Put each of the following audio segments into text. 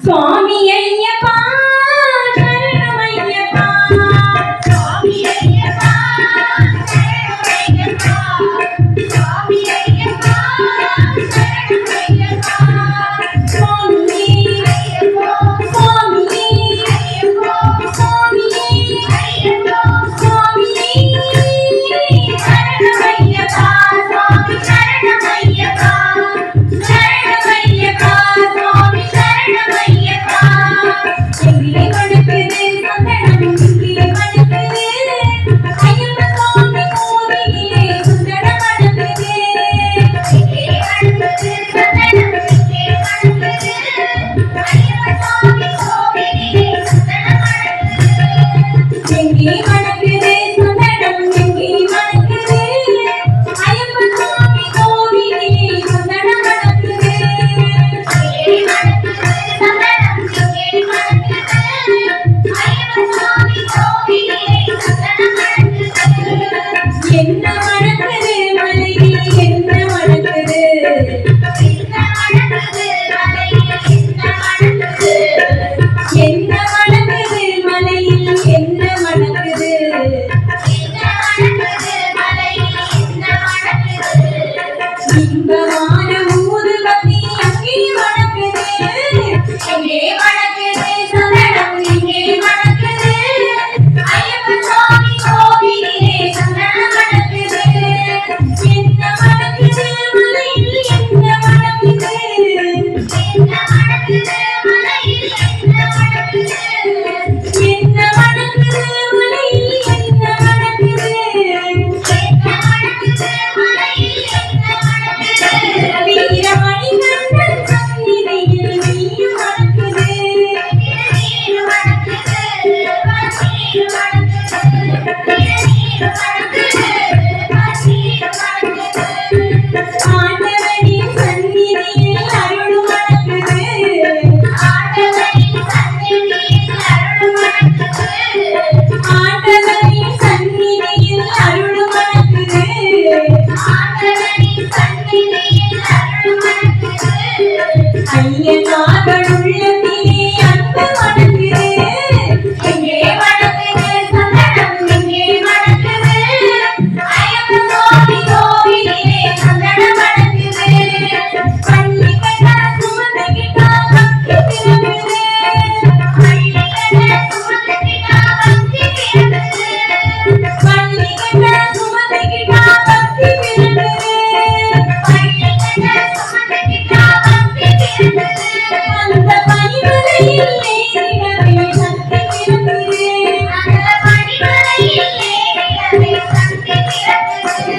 சுவாமி ஐயப்பா சரணமையப்பா சுவாமி ஐயப்பா சரணமையப்பா சுவாமி ஐயப்பா சரணமையப்பா சுவாமி ஐயப்பா சுவாமி ஐயப்பா சுவாமி ஐயப்பா சுவாமி சரணமையப்பா சுவாமி சரணமையப்பா சரணமையப்பா சுவாமி சரணமையப்பா எங்கே வணக்குது சந்தனம் எங்கே வணக்குது ஐயப்ப சுவாமி கோவிலே சுந்தரம் வணக்குது எங்கே வணக்குது சந்தனம் எங்கே வணக்குது ஐயப்ப சுவாமி கோவிலே சுந்தரம் வணக்குது எங்கே வணக்குது சந்தனம் எங்கே வணக்குது ஐயப்ப சுவாமி கோவிலே சுந்தரம் வணக்குது எங்கே வணக்குது சந்தனம் எங்கே வணக்குது ஐயப்ப சுவாமி கோவிலே சுந்தரம் வணக்குது என்ன வணக்குது மலையில் என்ன வணக்குது என்ன வணக்குது மலையில் என்ன வணக்குது என்ன வணக்குது மலையில் என்ன வணக்குது என்ன வணக்குது மலையில் என்ன வணக்குது இன்பமான ஊதுபத்தி அங்கே வணக்குது எங்கே வணக்குது சந்தனம் எங்கே வணக்குது ஐயப்ப சுவாமி கோவிலே சந்தனம் வணக்குது என்ன வணக்குது மலையில் என்ன வணக்குது என்ன வணக்குது மலையில் என்ன வணக்குது என்ன வணக்குது மலையில் என்ன வணக்குது என்ன வணக்குது மலையில் என்ன வணக்குது வீரமணி கண்ணன் சந்நிதியில் நீயும் வணக்குது நீர் வணக்குது பன்னீர் வணக்குது நீர் வணக்குது பன்னீர் வணக்குது ஆண்டவனின் சந்நிதியில் அருள் வணக்குது ஆண்டவனின் சந்நிதியில் அருள் வணக்குது ஆண்டவனின் சந்நிதியில் அருள் வணக்குது ஆண்டவனின் சந்நிதியில் அருள் வணக்குது ஐயனார்கள் உள்ளத்திலே அன்பு வணங்குது எங்கே வணங்குது சந்தனம் எங்கே வணங்குது ஐயப்ப சுவாமி கோவிலே சந்தனம் வணங்குது பள்ளி கண்ணா சுமந்துகிட்டா பக்தி பிறகுது பள்ளி கண்ணா சுமந்துகிட்டா பக்தி பிறகுது பள்ளி கண்ணா சுமந்துகிட்டா பக்தி பிறகுது பள்ளி கண்ணா சுமந்துகிட்டா பக்தி பிறகுது அந்த பனிமலையில் ஏறிடவே சக்தி பிறகுது அந்த பனிமலையில் ஏறிடவே சக்தி பிறகுது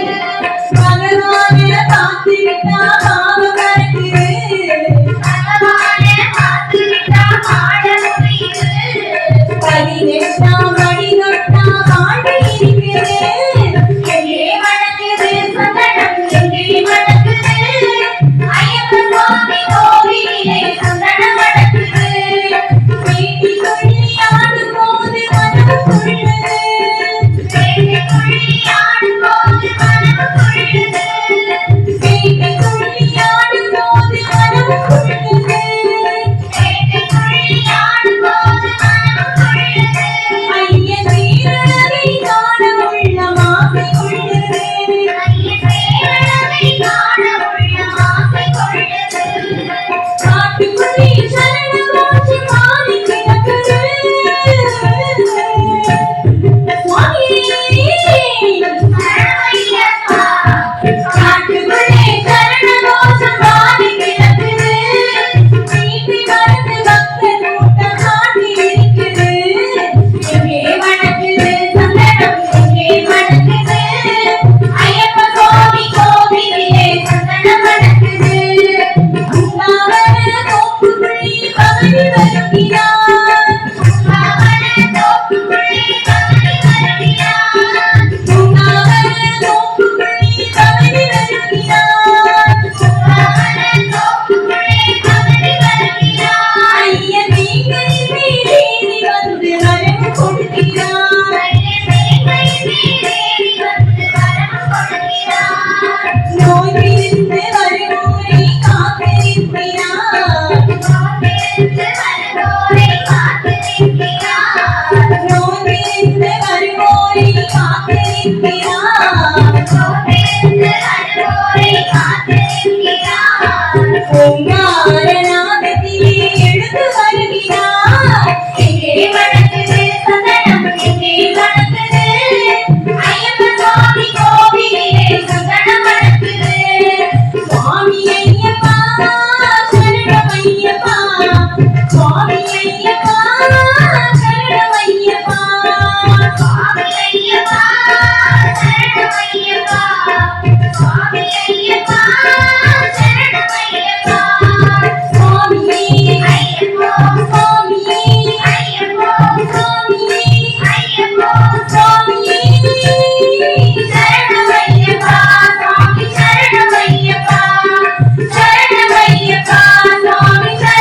பகவானை பார்த்துவிட்டா பாவம் கரைக்குது பகவானை பார்த்துவிட்டா பாட முடியுது 18ஆம் அடி தொட்டா வாழ்வு இருக்குது எங்கே வணக்குது சந்தனம் எங்கே வணக்குது ஐயப்ப சுவாமி கோவிலே சந்தனம் வணக்குது வேட்டி துள்ளி ஆடும் போது மனம் துள்ளுது வேட்டி துள்ளி ஆடும் போது மனம் துள்ளுது வேட்டி துள்ளி ஆடும் போது மனம் துள்ளுது வேட்டி துள்ளி ஆடும் போது மனம் துள்ளுது ஐயன் வீரரை காண உள்ளம் ஆசை கொள்ளுது ஐயன் வீரரை காண உள்ளம் ஆசை கொள்ளுது காட்டுக்குள்ளே சரண கோஷ பாடி கிடக்குது சுவாமியே சரணமையப்பா காட்டுக்குள்ளே சரண கோஷ பாடி கிடக்குது வீட்டு வரது பக்த கூட்டம் காட்டி இருக்குது எங்கே வணக்குது சந்தனம் எங்கே வணக்குது ஐயப்ப சுவாமி கோவிலே சந்தனம் வணக்குது உண்ணாவர தோப்புக்குள்ளே பவனி வருகிறார் உண்ணாவர தோப்புக்குள்ளே பவனி வருகிறார் உண்ணாவர தோப்புக்குள்ளே பவனி வருகிறார் உண்ணாவர தோப்புக்குள்ளே பவனி வருகிறார் ஐயன் வேங்கை மேலேறி வந்து வரம் கொடுக்கிறார் ஐயன் வேங்கை மேலேறி வந்து வரம் கொடுக்கிறார் நோய் பிரிந்து வருவோரை காத்திருக்கிறார் காத்திருந்து சுவாமியே